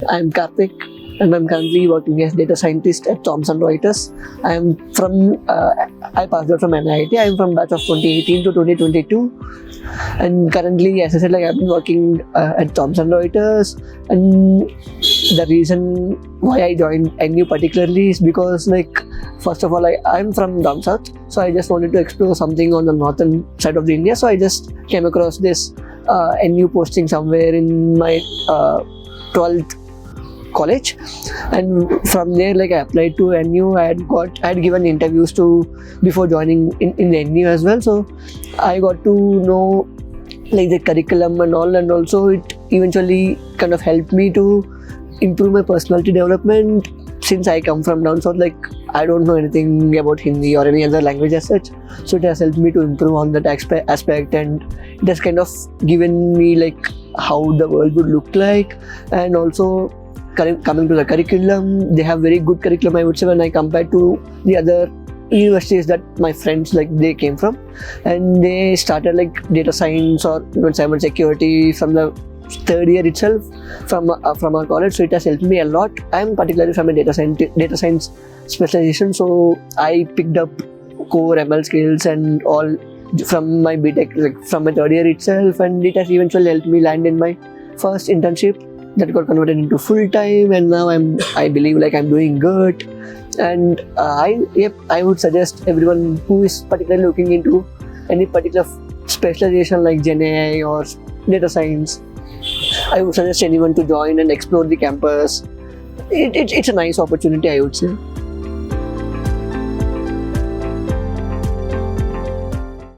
I'm Karthik and I'm currently working as data scientist at Thomson Reuters. I passed out from NIIT. I'm from batch of 2018 to 2022. And currently, as I said, I've been working at Thomson Reuters. And the reason why I joined NU particularly is because, first of all, I'm from down south. So I just wanted to explore something on the northern side of the India. So I just came across this NU posting somewhere in my 12th college, and from there I applied to NU. I had given interviews before joining in the NU as well, so I got to know the curriculum and all, and also it eventually kind of helped me to improve my personality development. Since I come from down south, I don't know anything about Hindi or any other language as such, so it has helped me to improve on that aspect, and it has kind of given me how the world would look like. And also coming to the curriculum, they have very good curriculum, I would say, when I compare to the other universities that my friends they came from, and they started data science or even cyber security from the third year itself from our college. So it has helped me a lot. I'm particularly from a data science specialization, so I picked up core ML skills and all from my BTech, from my third year itself, and it has eventually helped me land in my first internship that got converted into full time, and now I believe I'm doing good. And I would suggest everyone who is particularly looking into any particular specialization like Gen AI or data science, I would suggest anyone to join and explore the campus. It's a nice opportunity, I would say.